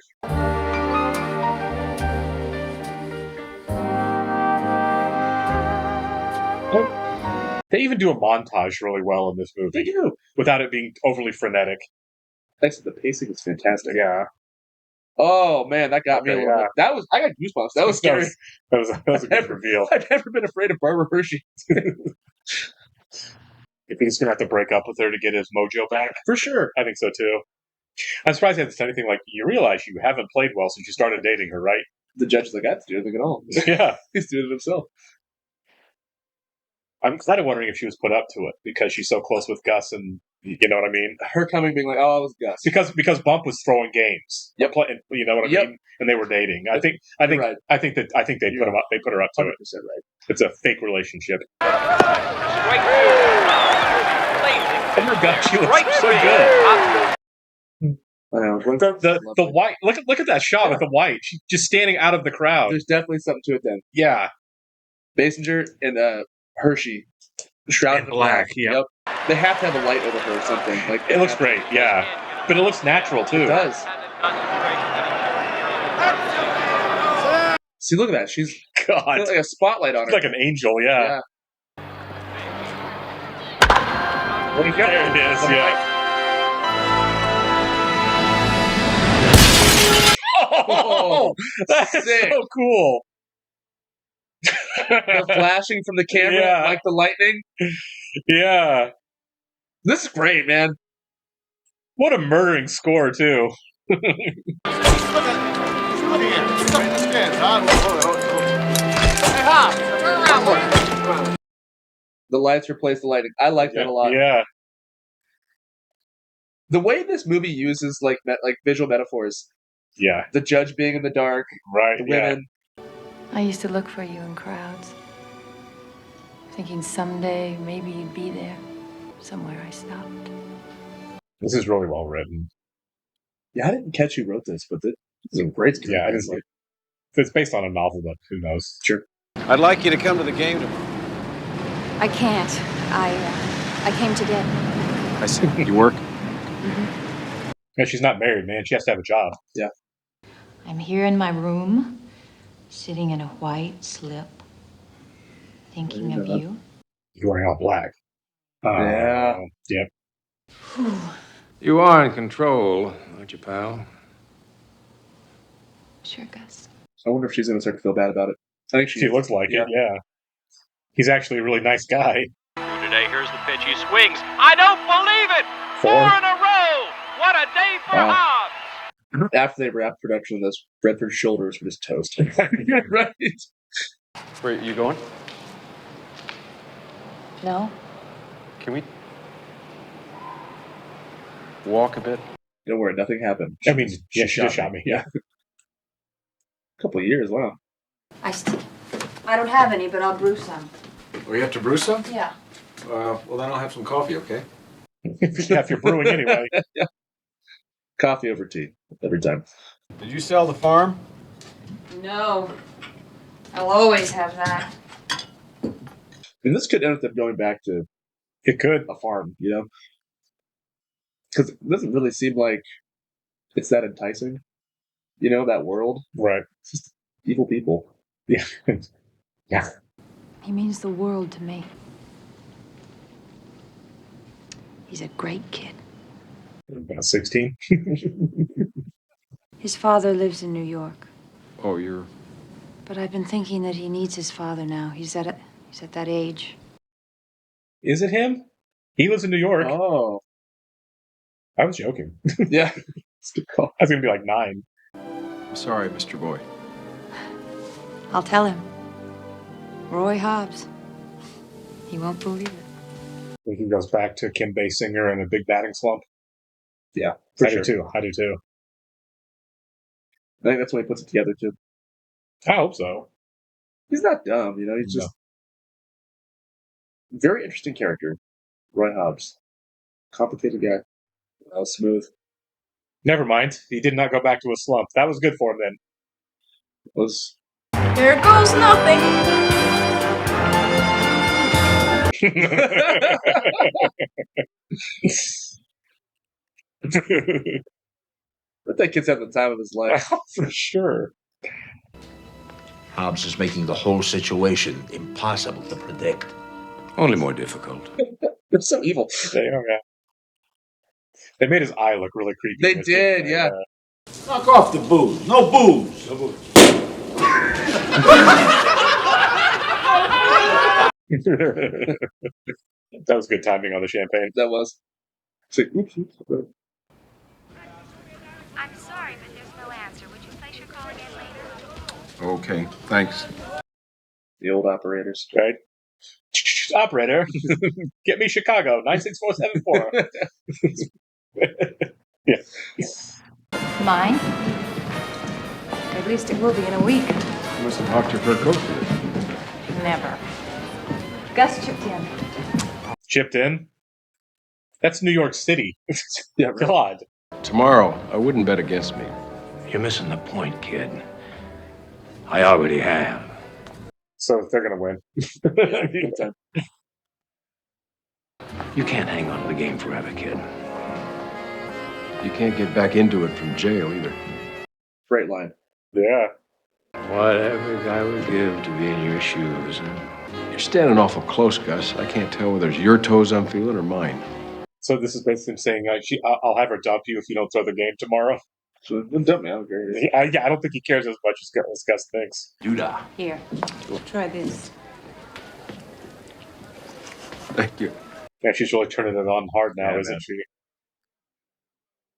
They even do a montage really well in this movie. They do. Without it being overly frenetic. Thanks. The pacing is fantastic. Yeah. Oh man, that got me a Okay, little yeah. bit. That was I got goosebumps. That was scary. That was a good reveal. I've never been afraid of Barbara Hershey. If he's gonna have to break up with her to get his mojo back. For sure. I think so too. I'm surprised he hasn't said anything like, you realize you haven't played well since you started dating her, right? The judge is like, I have to do anything at all. Yeah. He's doing it himself. I'm kind of wondering if she was put up to it because she's so close with Gus, and you know what I mean. Her coming, being like, "Oh, it was Gus," because Bump was throwing games. Yep. You know what I mean. And they were dating. I think they put him up. They put her up to 100% it. right. It's a fake relationship. Strike Oh my God, she looks so good. I know. The white. Look at that shot with the white. She's just standing out of the crowd. There's definitely something to it. Then Yeah. Basinger and Hershey, shrouded In in black, yeah. Yep. They have to have a light over her or something. Like It looks great. Yeah. But it looks natural too. It does. See, look at that. She's God, got like a spotlight on her. like an angel. Yeah. There it is. Yeah. Oh, that's sick. so cool. The flashing from the camera, Yeah. like the lightning. Yeah. This is great, man. What a murdering score, too. The lights replace the lighting. I like that a lot. Yeah. The way this movie uses like visual metaphors. Yeah. The judge being in the dark. Right. The women. I used to look for you in crowds, thinking someday maybe you'd be there. Somewhere I stopped. This is really well written. Yeah, I didn't catch who wrote this, but this is a great script. Yeah, it's based on a novel, but who knows? Sure. I'd like you to come to the game tomorrow. I can't. I came today. I see. You work? Yeah, she's not married, man. She has to have a job. Yeah. I'm here in my room, sitting in a white slip, thinking of you. You're wearing all black. Yeah. Yep. You are in control, aren't you, pal? Sure, Gus. I wonder if she's going to start to feel bad about it. I think She looks like it, yeah. He's actually a really nice guy. Today, here's the pitch. He swings. I don't believe it! 4 in a row! What a day for Hobbs! After they wrapped production of this, Redford's shoulders were just toast. Right? Where you going? No? Can we walk a bit? Don't worry, nothing happened. I mean, yeah, she just shot me. Yeah. A couple of years, wow. I don't have any, but I'll brew some. Oh, you have to brew some? Yeah. Well, then I'll have some coffee, okay? If you're brewing anyway. Yeah. Coffee over tea, every time. Did you sell the farm? No. I'll always have that. And this could end up going back to It could. a farm, you know? Because it doesn't really seem like it's that enticing. You know, that world. Right. It's just evil people. Yeah. Yeah. He means the world to me. He's a great kid. About 16. His father lives in New York, Oh, you're... but I've been thinking that he needs his father now. He's at that age. Is it him? He lives in New York. Oh. I was joking. Yeah. It's a good call. I was going to be like 9. I'm sorry, Mr. Boy. I'll tell him. Roy Hobbs. He won't believe it. I think he goes back to Kim Basinger and a big batting slump. Yeah, I do too. I do too. I think that's why he puts it together, too. I hope so. He's not dumb, you know? He's just... Very interesting character. Roy Hobbs. Complicated guy. Smooth. Never mind. He did not go back to a slump. That was good for him then. Was... There goes nothing. But that kid's having the time of his life. For sure. Hobbs is making the whole situation impossible to predict. Only more difficult. They're so evil. They are, yeah. They made his eye look really creepy. They did, yeah. Knock off the booze. No booze. No booze. That was good timing on the champagne. That was. It's like, oops. I'm sorry, but there's no answer. Would you place your call again later? Okay, thanks. The old operators. Right? Operator, get me Chicago, 96474. Yeah. Mine? At least it will be in a week. You must have hawked your fur coat for this. Never. Gus chipped in. Chipped in? That's New York City. Yeah, right. God. Tomorrow, I wouldn't bet against me. You're missing the point, kid. I already have. So they're going to win. You can't hang on to the game forever, kid. You can't get back into it from jail either. Freight line. Yeah. Whatever guy would give to be in your shoes, huh? You're standing awful close, Gus. I can't tell whether it's your toes I'm feeling or mine. So this is basically saying I'll have her dump you if you don't throw the game tomorrow. So then dump me. I don't care. Yeah, I don't think he cares as much as Gus thinks. Judah. Here, try this. Thank you. Yeah, she's really turning it on hard now, Yeah, isn't man. she?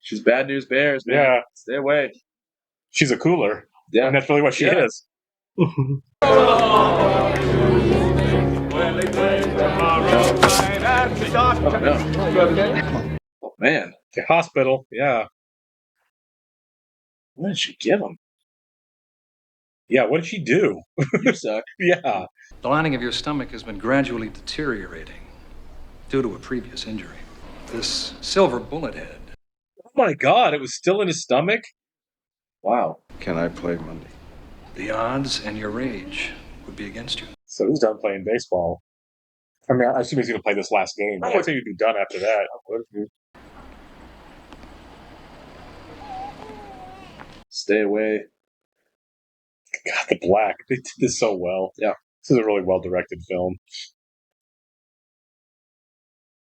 She's bad news bears, man. Yeah. Stay away. She's a cooler. Yeah. And that's really what she Yeah. is. Oh, man. The hospital, yeah. What did she give him? Yeah, what did she do? You suck. Yeah. The lining of your stomach has been gradually deteriorating due to a previous injury. This silver bullet head. Oh my God, it was still in his stomach? Wow. Can I play Monday? The odds and your age would be against you. So he's done playing baseball. I mean, I assume he's going to play this last game. I would think he'd be done after that. Stay away. God, the black. They did this so well. Yeah. This is a really well-directed film.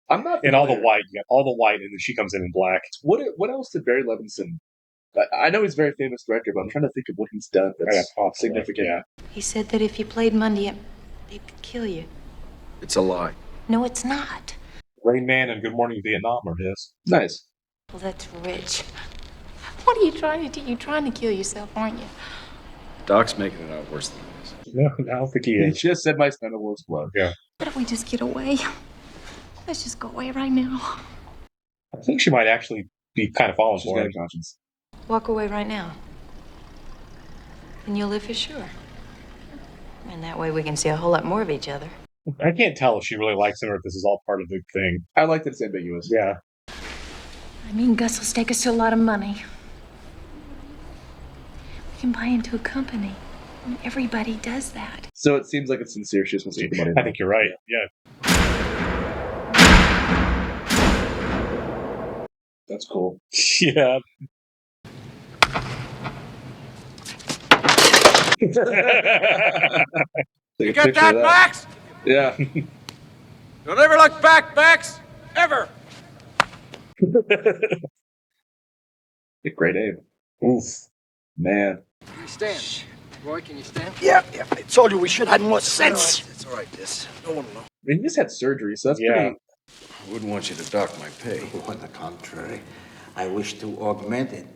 I'm not. And all the familiar. white. Yeah, all the white, and then she comes in black. What else did Barry Levinson? I know he's a very famous director, but I'm trying to think of what he's done that's significant. Yeah. He said that if you played Monday, they'd kill you. It's a lie. No, it's not. Rain Man and Good Morning Vietnam are his. Nice. Well, that's rich. What are you trying to do? You're trying to kill yourself, aren't you? Doc's making it out worse than it is. No, I don't think he He is. just said my stomach will explode. Yeah. What if we just get away? Let's just go away right now. I think she might actually be kind of falling She's for got him. a conscience. Walk away right now. And you'll live for sure. And that way we can see a whole lot more of each other. I can't tell if she really likes him or if this is all part of the thing. I like that it's ambiguous. Yeah. I mean, Gus will stake us to a lot of money. We can buy into a company. And everybody does that. So it seems like it's sincere. She just wants to get the money. I think you're right. Yeah. That's cool. Yeah. Take a You got picture that, of Max? Yeah. Don't ever look back, Max. Ever. Great aim. Oof. Man. Can you stand? Roy, can you stand? Yeah. I told you we should have had more sense. It's all right, this. No one will know. I mean, he just had surgery, so that's Yeah. pretty. I wouldn't want you to dock my pay. On the contrary, I wish to augment it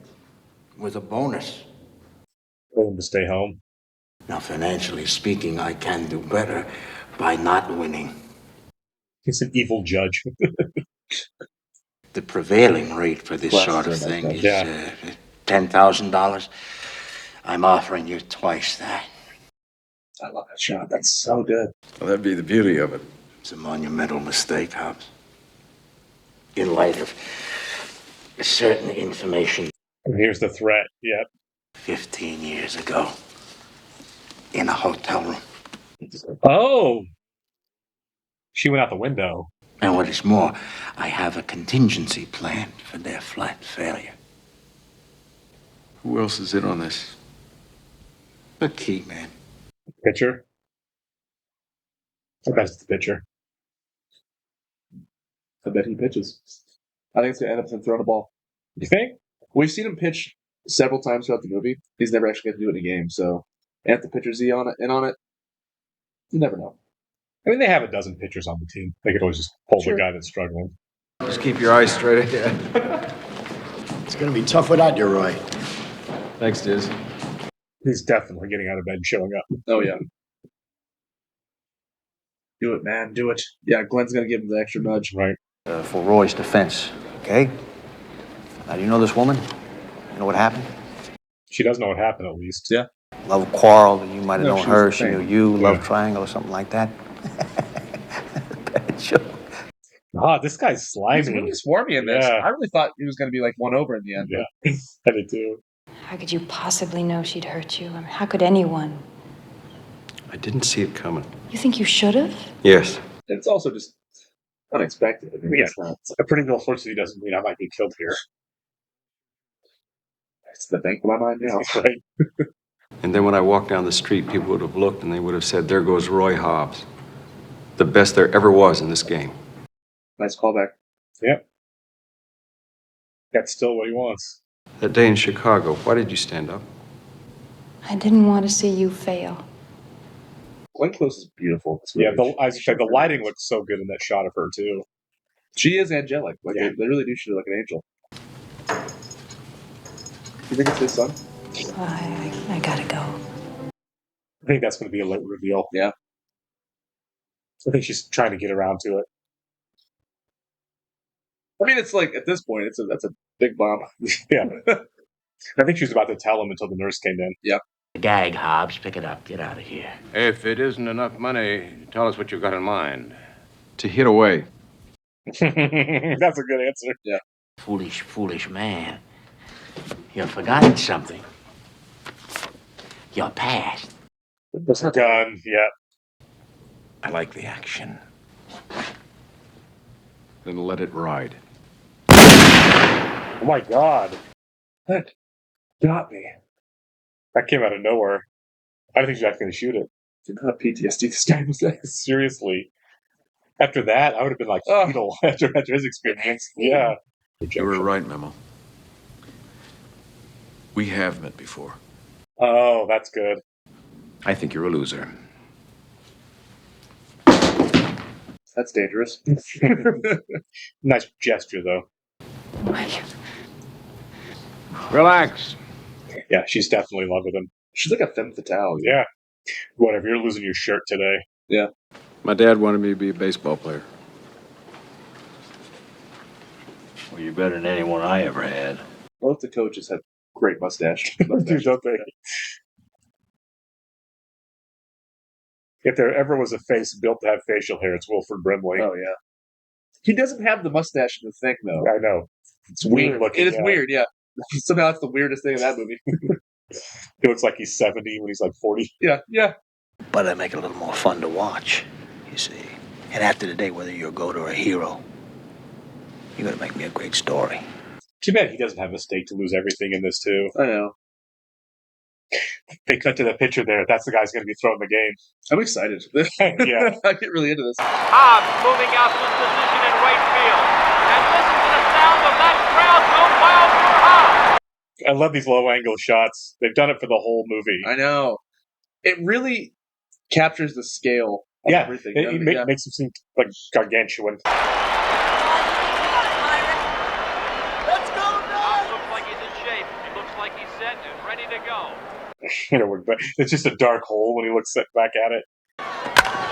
with a bonus. For him to stay home. Now, financially speaking, I can do better by not winning. He's an evil judge. The prevailing rate for this Glasses sort of are nice, thing though. is Yeah. $10,000. I'm offering you twice that. I love that shot. That's so good. Well, that'd be the beauty of it. It's a monumental mistake, Hobbs. In light of certain information And here's the threat. Yep. 15 years ago in a hotel room. Oh. She went out the window. And what is more, I have a contingency plan for their flat failure. Who else is in on this? The key man. Pitcher. I bet it's the pitcher. I bet he pitches. I think it's gonna end up with him throwing a ball. You think? We've seen him pitch several times throughout the movie. He's never actually got to do it in a game. So, and if the pitcher's in on it, you never know. I mean, they have a dozen pitchers on the team. They could always just pull Sure. the guy that's struggling. Just keep your eyes straight ahead. It's gonna be tough without you, Roy. Thanks, Diz. He's definitely getting out of bed and showing up. Oh yeah. Do it, man. Do it. Yeah, Glenn's gonna give him the extra nudge. Right. For Roy's defense, okay? Now, do you know this woman? You know what happened? She does know what happened, at least. Yeah. Love quarrel, you might have No, known she was her, the she same. knew you, Yeah. love triangle or something like that. Bad joke. Ah, this guy's He's slimy. really swarmy in this. Yeah. I really thought he was gonna be like won over in the end. Yeah. I did too. How could you possibly know she'd hurt you? I mean, how could anyone? I didn't see it coming. You think you should have? Yes. But it's also just unexpected. I mean, Yeah. it's not. A pretty good fortune doesn't mean I might get killed here. It's the thing in my mind now. Right. And then when I walked down the street, people would have looked and they would have said, there goes Roy Hobbs. The best there ever was in this game. Nice callback. Yep. That's still what he wants. That day in Chicago, why did you stand up? I didn't want to see you fail. Glenn Close is beautiful. Yeah, the lighting looks so good in that shot of her, too. She is angelic. Like they really do treat her like an angel. You think it's his son? I gotta go. I think that's going to be a late reveal. Yeah. I think she's trying to get around to it. I mean, it's like, at this point, that's a big bomb. Yeah. I think she was about to tell him until the nurse came in. Yep. Gag, Hobbs. Pick it up. Get out of here. If it isn't enough money, tell us what you've got in mind. To hit away. That's a good answer. Yeah. Foolish, foolish man. You've forgotten something. Your past. Done. Yeah. I like the action. Then let it ride. Oh my God. That got me. That came out of nowhere. I didn't think she was actually going to shoot it. Did not have PTSD this guy was like. Seriously. After that, I would have been like, fetal after his experience. Yeah. You were right, Memo. We have met before. Oh, that's good. I think you're a loser. That's dangerous. Nice gesture, though. Relax. Yeah, she's definitely in love with him. She's like a femme fatale. Yeah. Whatever, you're losing your shirt today. Yeah. My dad wanted me to be a baseball player. Well, you're better than anyone I ever had. Both the coaches have great mustache. Dude, don't they? If there ever was a face built to have facial hair, it's Wilford Brimley. Oh, yeah. He doesn't have the mustache in the thing, though. I know. It's weird looking. It is weird, yeah. Somehow it's the weirdest thing in that movie. He looks like he's 70 when he's like 40. Yeah, yeah. But I make it a little more fun to watch, you see. And after the day, whether you're a goat or a hero, you're going to make me a great story. Too bad he doesn't have a stake to lose everything in this, too. I know. They cut to the picture there. That's the guy's going to be throwing the game. I'm excited. Yeah. I get really into this. Hobbs moving out to his position in right field. And listen to the sound of that crowd go wild for Hobbs. I love these low-angle shots. They've done it for the whole movie. I know. It really captures the scale of everything. It makes him seem like gargantuan. Hobbs looks like he's in shape. He looks like he's set and ready to go. It's just a dark hole when he looks back at it.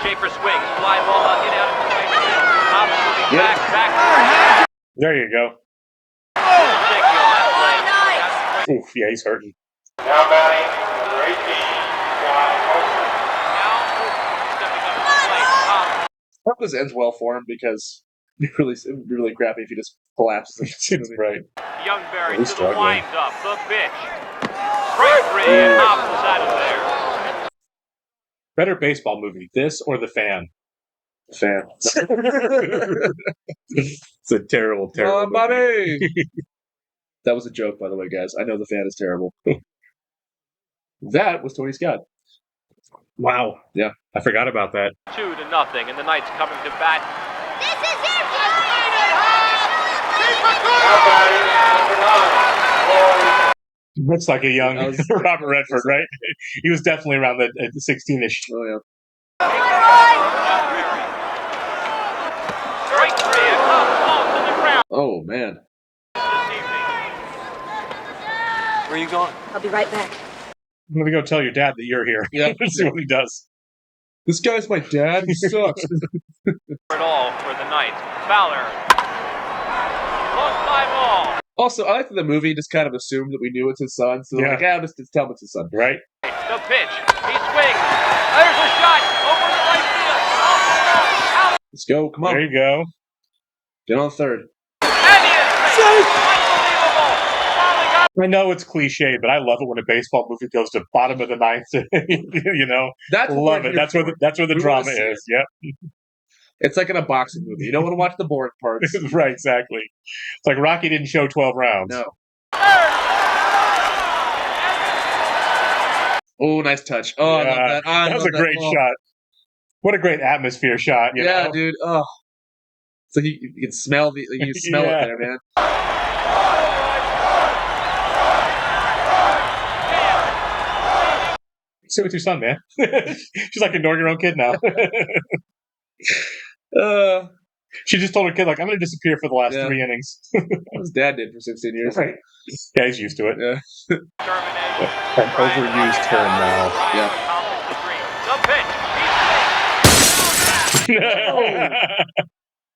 Schaefer swings. Fly ball on get out into right field. Hobbs moving back. There you go. Oof, yeah, he's hurting. Now batting, number 18, John Olsen. I hope this ends well for him because it would be really crappy if he just collapses. Right. Youngberry to the wind-up. The pitch. Strike three, and Hobbs is out of there. Better baseball movie, this or The Fan? Fan. It's a terrible, terrible movie. That was a joke, by the way, guys. I know The Fan is terrible. That was Tony Scott. Wow. Yeah. I forgot about that. 2-0, and the Knights coming to bat. This is it, Looks like a young Robert Redford, right? He was definitely around the 16-ish. Oh, yeah. Strike three, and Hobbs falls to the ground. Oh, man. Where are you going? I'll be right back. I'm going to go tell your dad that you're here. Yeah. See what he does. This guy's my dad. He sucks. It all for the Knights. Fowler. Long fly ball. Also, I like that the movie just kind of assumed that we knew it's his son. So they're like, just tell him it's his son. Right. The pitch. He swings. There's a shot over the right field. Let's go. Come on. There you go. Get on third. And he is safe. Unbelievable. I know it's cliche, but I love it when a baseball movie goes to bottom of the ninth. You know, that's love it. That's where the drama is. Yep. It's like in a boxing movie. You don't want to watch the boring parts. Right, exactly. It's like Rocky didn't show 12 rounds. No. Oh, nice touch. Oh, I love that. Oh, I that was love a great shot. What a great atmosphere shot. You know? dude. Oh, so you can smell it there, man. Sit with your son, man. She's like ignoring her own kid now. She just told her kid, like, I'm going to disappear for the last 3 innings. His dad did for 16 years. Right. Yeah, he's used to it. Yeah. An overused term now. Yeah.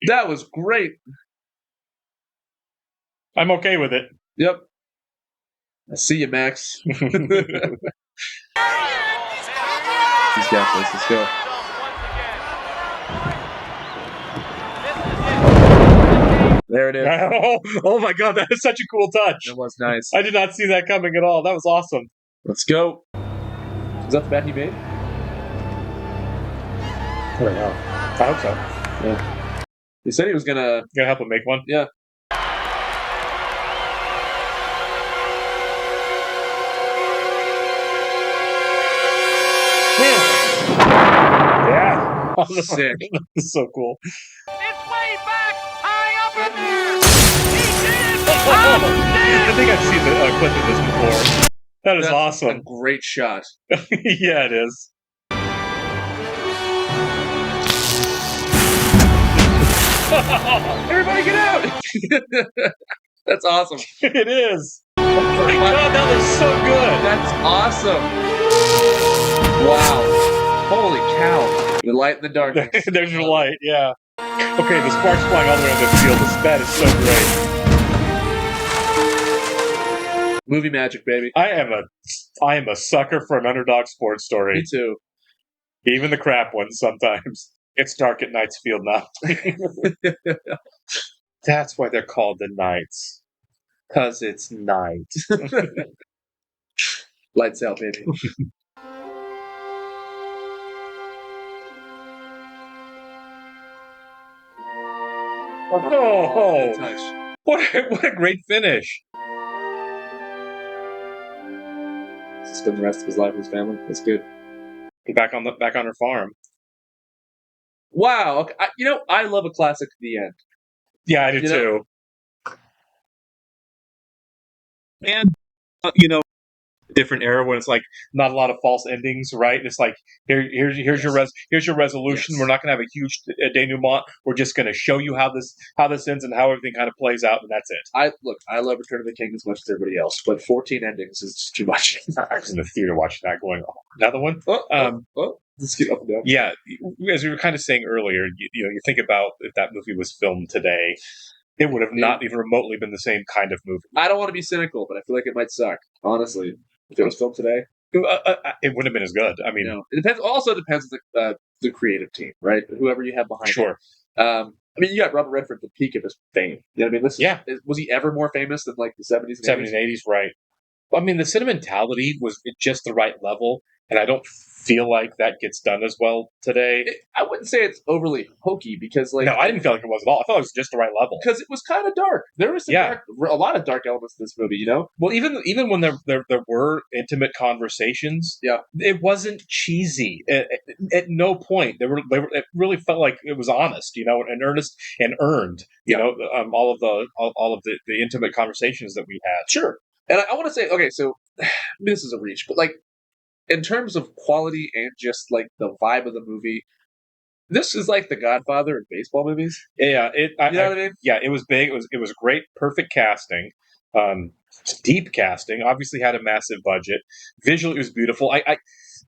That was great. I'm okay with it. Yep. I see you, Max. He's got this. Let's go. There it is. Oh my god, that is such a cool touch. That was nice. I did not see that coming at all. That was awesome. Let's go. Is that the bet he made? I don't know. I hope so. Yeah. He said he was gonna help him make one. Yeah. Yeah. Oh, sick. This is so cool. I think I've seen the clip of this before. That is awesome. A great shot. Yeah, it is. Everybody get out! That's awesome. It is. Oh my god, that was so good. That's awesome. Wow. Holy cow. The light in the darkness. There's your light, yeah. Okay, the sparks flying all the way on the field. That is so great. Movie magic, baby. I am a sucker for an underdog sports story. Me too. Even the crap ones sometimes. It's dark at Knights Field now. That's why they're called the Knights. 'Cause it's night. Lights out, baby. Oh, what a great finish. He's spend the rest of his life with his family. That's good. Back on her farm. Wow. Okay. I love a classic to the end. Yeah, I do too. And different era when it's like not a lot of false endings, right? It's like here's your resolution. Yes. We're not going to have a huge denouement. We're just going to show you how this ends and how everything kind of plays out, and that's it. I love Return of the King as much as everybody else, but 14 endings is just too much. I was in the theater watching that, going, oh, another one. Let's get up and down. Yeah, as we were kind of saying earlier, you think about if that movie was filmed today. It would have not even remotely been the same kind of movie. I don't want to be cynical, but I feel like it might suck, honestly. If it was filmed today, it wouldn't have been as good. I mean, it depends. Also depends on the creative team, right? Whoever you have behind. Sure. I mean, you got Robert Redford at the peak of his fame. You know what I mean? Was he ever more famous than like the 70s and 70s and 80s? Right. I mean, the sentimentality was at just the right level, and I don't feel like that gets done as well today. I wouldn't say it's overly hokey because, like, no, I didn't feel like it was at all. I thought it was just the right level because it was kind of dark. There was a lot of dark elements in this movie. Well, even when there were intimate conversations, it wasn't cheesy. At no point it really felt like it was honest, and earnest and earned. All of the intimate conversations that we had. Sure. And I want to say, okay, so this is a reach, but like in terms of quality and just like the vibe of the movie, this is like The Godfather in baseball movies. Yeah, you know what I mean? Yeah, it was big. It was great, perfect casting, deep casting. Obviously, had a massive budget. Visually, it was beautiful.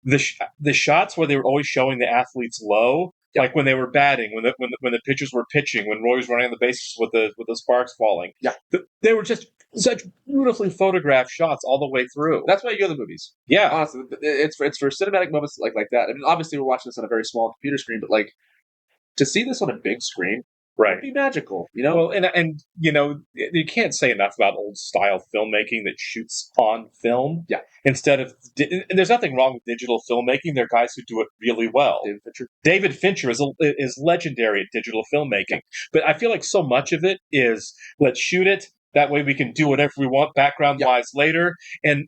The shots where they were always showing the athletes low. Like when they were batting, when the pitchers were pitching, when Roy was running on the bases with the sparks falling. Yeah, they were just such beautifully photographed shots all the way through. That's why you go to the movies. Yeah, honestly, it's for cinematic moments like that. I mean, obviously we're watching this on a very small computer screen, but like to see this on a big screen, right? It'd be magical, Well, and you can't say enough about old style filmmaking that shoots on film. Yeah. Instead of, and there's nothing wrong with digital filmmaking. There are guys who do it really well. David Fincher is legendary at digital filmmaking. But I feel like so much of it is let's shoot it. That way we can do whatever we want background wise later. And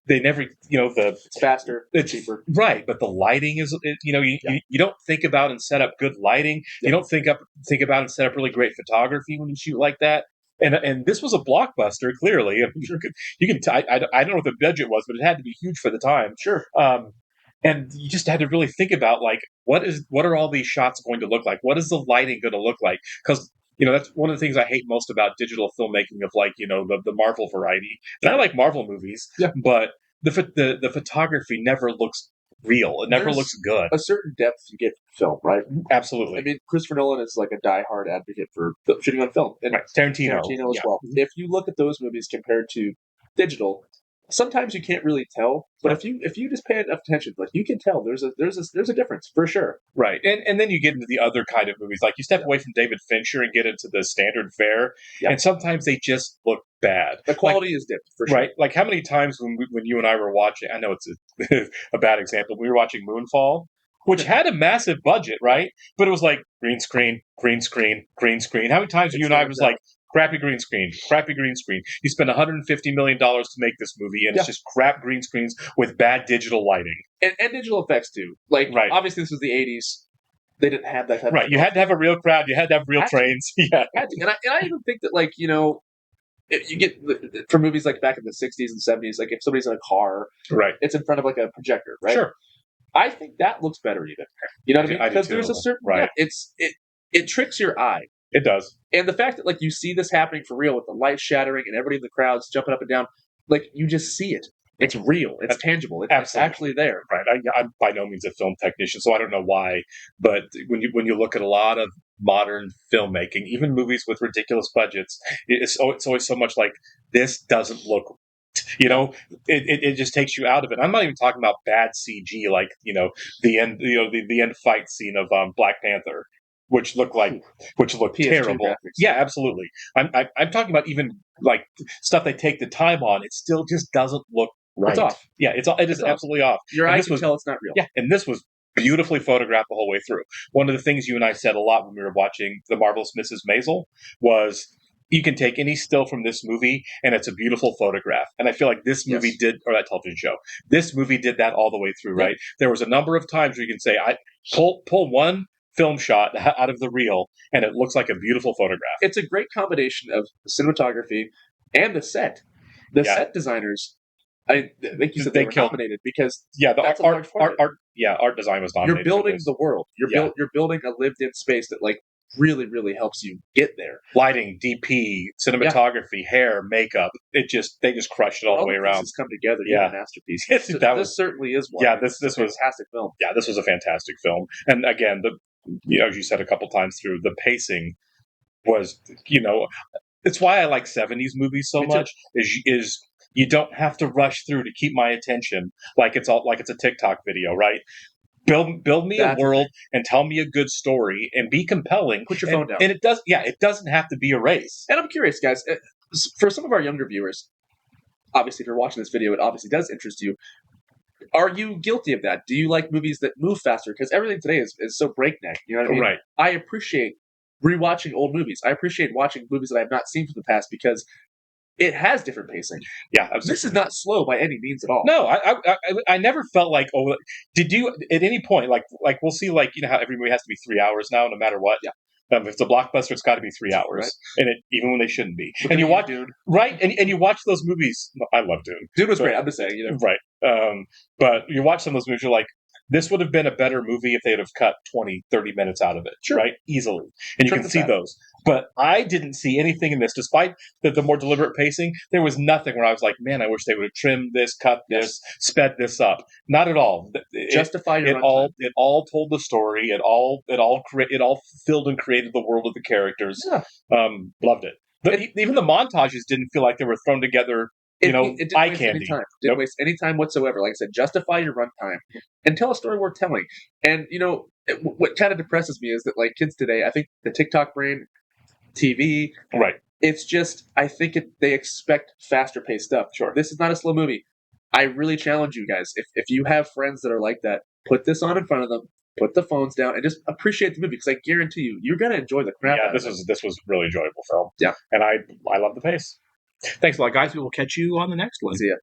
they never, it's faster, it's cheaper. Right, but the lighting is, you don't think about and set up good lighting. You don't think about and set up really great photography when you shoot like that. And this was a blockbuster, clearly. I don't know what the budget was, but it had to be huge for the time. Sure. And you just had to really think about, like, what are all these shots going to look like? What is the lighting going to look like? Because that's one of the things I hate most about digital filmmaking of, like, the Marvel variety. And I like Marvel movies, but the photography never looks real. It never looks good. A certain depth you get from film, right? Absolutely. I mean, Christopher Nolan is like a diehard advocate for shooting on film. And Tarantino as well. If you look at those movies compared to digital, sometimes you can't really tell, but if you just pay enough attention, like, you can tell there's a difference for sure. Right, and then you get into the other kind of movies, like you step away from David Fincher and get into the standard fare, and sometimes they just look bad. The quality is dipped for sure. Right, like how many times when you and I were watching, I know it's a bad example, we were watching Moonfall, which had a massive budget, right? But it was like green screen, green screen, green screen. How many times you and I was like, crappy green screen, crappy green screen. You spend $150 million to make this movie, and it's just crap green screens with bad digital lighting. And digital effects, too. Like, obviously this was the 80s. They didn't have that type of... Right, you had to have a real crowd. You had to have real trains. Yeah. And I even think that, like, if you get for movies like back in the 60s and 70s, like if somebody's in a car, it's in front of like a projector, right? Sure. I think that looks better even. You know what I mean? Because there's a certain... Right. It tricks your eye. It does. And the fact that, like, you see this happening for real with the lights shattering and everybody in the crowd's jumping up and down, like, you just see it. It's real. It's tangible. It's actually there. Right. I'm by no means a film technician, so I don't know why. But when you look at a lot of modern filmmaking, even movies with ridiculous budgets, it's always so much like, this doesn't look... it just takes you out of it. I'm not even talking about bad CG, like, the end, the end fight scene of Black Panther, which looked terrible. Graphics. Yeah, absolutely. I'm talking about even like stuff they take the time on. It still just doesn't look right. It's off. Yeah, it is absolutely off. Your eye can tell it's not real. Yeah, and this was beautifully photographed the whole way through. One of the things you and I said a lot when we were watching The Marvelous Mrs. Maisel was, you can take any still from this movie and it's a beautiful photograph. And I feel like this movie or that television show, this movie did that all the way through, right? There was a number of times where you can say, I pull one film shot out of the reel and it looks like a beautiful photograph. It's a great combination of cinematography and the set. The set designers, I think you said they were nominated because the art design was nominated. You're building the world. You're building a lived-in space that, like, really, really helps you get there. Lighting, DP, cinematography, hair, makeup. They just crushed it all the way around. Come together, a masterpiece. This certainly is one. Yeah, this was a fantastic film. Yeah, this was a fantastic film. And again, as you said a couple times through, the pacing was, it's why I like 70s movies so much. Is you don't have to rush through to keep my attention like it's a TikTok video, right? Build me a world and tell me a good story and be compelling. Put your phone down. And it doesn't have to be a race. And I'm curious, guys, for some of our younger viewers, obviously if you're watching this video, it obviously does interest you. Are you guilty of that? Do you like movies that move faster? Because everything today is so breakneck. You know what I mean? Right. I appreciate rewatching old movies. I appreciate watching movies that I've not seen from the past because it has different pacing. Yeah, absolutely. This is not slow by any means at all. No, I never felt like, did you at any point, like we'll see, like, how every movie has to be 3 hours now, no matter what. Yeah. If it's a blockbuster, it's got to be 3 hours, right. And even when they shouldn't be. Look and you watch Dune, right, and you watch those movies. I love Dune. Dune was great. I'm just saying, right. But you watch some of those movies, you're like, this would have been a better movie if they'd have cut 20, 30 minutes out of it, right? Easily. And you can see those. But I didn't see anything in this, despite the more deliberate pacing. There was nothing where I was like, man, I wish they would have trimmed this, cut this, sped this up. Not at all. Justify your runtime. It all told the story. It all filled and created the world of the characters. Yeah. Loved it. But even the montages didn't feel like they were thrown together. It didn't eye waste candy. Didn't waste any time whatsoever. Like I said, justify your runtime and tell a story worth telling. And what kind of depresses me is that, like, kids today, I think the TikTok brain, TV, right? It's just, I think they expect faster paced stuff. Sure, this is not a slow movie. I really challenge you guys. If you have friends that are like that, put this on in front of them. Put the phones down and just appreciate the movie because I guarantee you're gonna enjoy the crap. Yeah, this was really enjoyable film. Yeah, and I love the pace. Thanks a lot, guys. We will catch you on the next one. See ya.